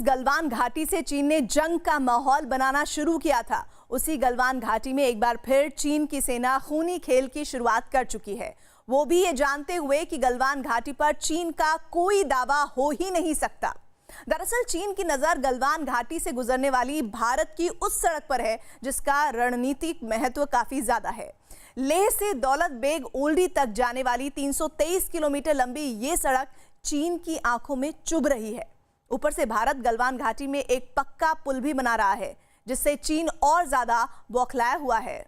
गलवान घाटी से चीन ने जंग का माहौल बनाना शुरू किया था। उसी गलवान घाटी में एक बार फिर चीन की सेना खूनी खेल की शुरुआत कर चुकी है, वो भी ये जानते हुए कि गलवान घाटी पर चीन का कोई दावा हो ही नहीं सकता। दरअसल चीन की नजर गलवान घाटी से गुजरने वाली भारत की उस सड़क पर है जिसका रणनीतिक महत्व काफी ज्यादा है। लेह से दौलत बेग ओल्डी तक जाने वाली 323 किलोमीटर लंबी ये सड़क चीन की आंखों में चुभ रही है। ऊपर से भारत गलवान घाटी में एक पक्का पुल भी बना रहा है, जिससे चीन और ज्यादा बौखलाया हुआ है।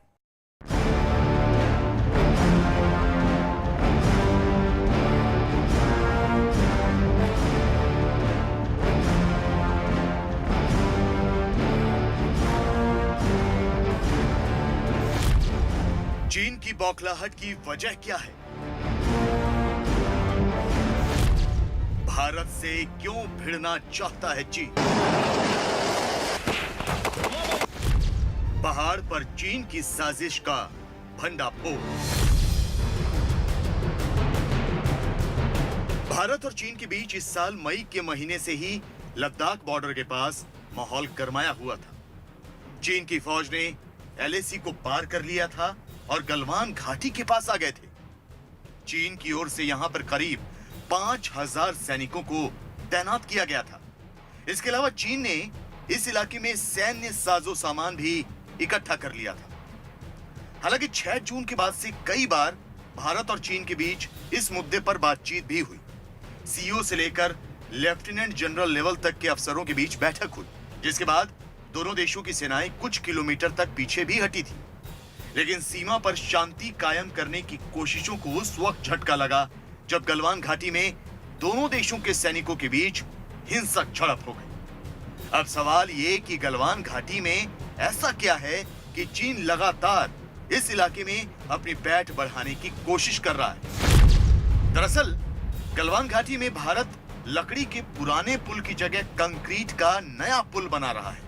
चीन की बौखलाहट की वजह क्या है? भारत से क्यों भिड़ना चाहता है चीन? पहाड़ पर चीन की साजिश का भंडाफोड़। भारत और चीन के बीच इस साल मई के महीने से ही लद्दाख बॉर्डर के पास माहौल गरमाया हुआ था। चीन की फौज ने एलएसी को पार कर लिया था और गलवान घाटी के पास आ गए थे। चीन की ओर से यहां पर करीब 5000 सैनिकों को तैनात किया गया था। इसके अलावा चीन ने इस इलाके में सैन्य साजो सामान भी इकट्ठा कर लिया था। हालांकि 6 जून के बाद से कई बार भारत और चीन के बीच इस मुद्दे पर बातचीत भी हुई। सीईओ से लेकर लेफ्टिनेंट जनरल लेवल तक के अफसरों के बीच बैठक हुई, जिसके बाद दोनों देशों की सेनाएं कुछ किलोमीटर तक पीछे भी हटी थी। लेकिन सीमा पर शांति कायम करने की कोशिशों को उस वक्त झटका लगा जब गलवान घाटी में दोनों देशों के सैनिकों के बीच हिंसक झड़प हो गई। अब सवाल ये कि गलवान घाटी में ऐसा क्या है कि चीन लगातार इस इलाके में अपनी पैठ बढ़ाने की कोशिश कर रहा है। दरअसल गलवान घाटी में भारत लकड़ी के पुराने पुल की जगह कंक्रीट का नया पुल बना रहा है।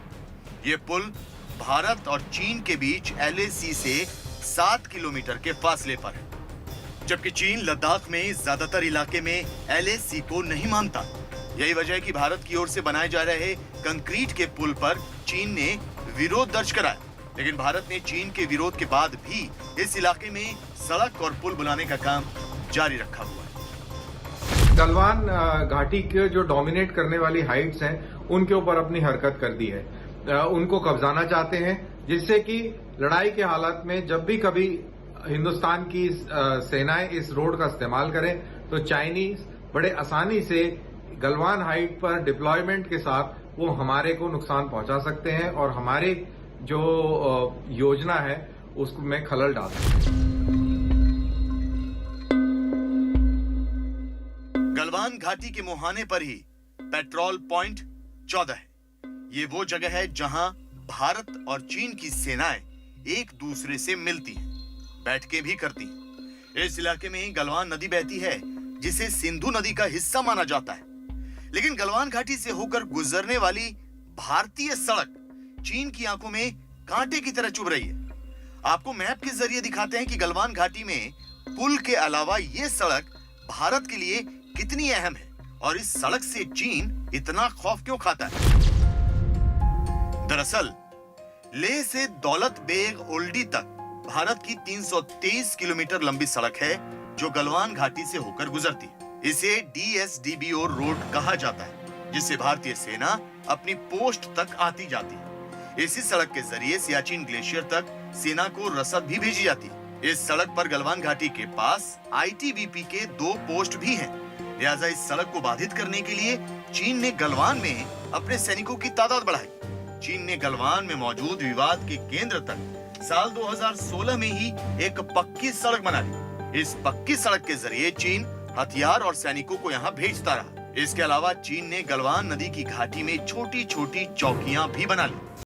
यह पुल भारत और चीन के बीच एलएसी से 7 किलोमीटर के फासले पर है, जबकि चीन लद्दाख में ज्यादातर इलाके में एलएसी को नहीं मानता। यही वजह है कि भारत की ओर से बनाए जा रहे कंक्रीट के पुल पर चीन ने विरोध दर्ज कराया, लेकिन भारत ने चीन के विरोध के बाद भी इस इलाके में सड़क और पुल बनाने का काम जारी रखा हुआ है। गलवान घाटी के जो डोमिनेट करने वाली हाइट्स हैं, उनके ऊपर अपनी हरकत कर दी है। उनको कब्जाना चाहते हैं, जिससे कि लड़ाई के हालात में जब भी कभी हिंदुस्तान की सेनाएं इस रोड का इस्तेमाल करें तो चाइनीज बड़े आसानी से गलवान हाइट पर डिप्लॉयमेंट के साथ वो हमारे को नुकसान पहुंचा सकते हैं और हमारे जो योजना है उसमें खलल डाल सकते हैं। गलवान घाटी के मुहाने पर ही पेट्रोल पॉइंट 14 है। ये वो जगह है जहां भारत और चीन की सेनाएं एक दूसरे से मिलती हैं, बैठकें भी करती हैं। इस इलाके में गलवान नदी बहती है, जिसे सिंधु नदी का हिस्सा माना जाता है। लेकिन गलवान घाटी से होकर गुजरने वाली भारतीय सड़क चीन की आंखों में कांटे की तरह चुभ रही है। आपको मैप के जरिए दिखाते हैं कि गलवान घाटी में पुल के अलावा ये सड़क भारत के लिए कितनी अहम है और इस सड़क से चीन इतना खौफ क्यों खाता है। दरअसल लेह से दौलत बेग ओल्डी तक भारत की 323 किलोमीटर लंबी सड़क है, जो गलवान घाटी से होकर गुजरती है। इसे डीएसडीबीओ रोड कहा जाता है, जिससे भारतीय सेना अपनी पोस्ट तक आती जाती है। इसी सड़क के जरिए सियाचिन ग्लेशियर तक सेना को रसद भी भेजी जाती है। इस सड़क पर गलवान घाटी के पास आईटीबीपी के 2 पोस्ट भी हैं। लिहाजा इस सड़क को बाधित करने के लिए चीन ने गलवान में अपने सैनिकों की तादाद बढ़ाई। चीन ने गलवान में मौजूद विवाद के केंद्र तक साल 2016 में ही एक पक्की सड़क बना ली। इस पक्की सड़क के जरिए चीन हथियार और सैनिकों को यहाँ भेजता रहा। इसके अलावा चीन ने गलवान नदी की घाटी में छोटी छोटी चौकियां भी बना ली।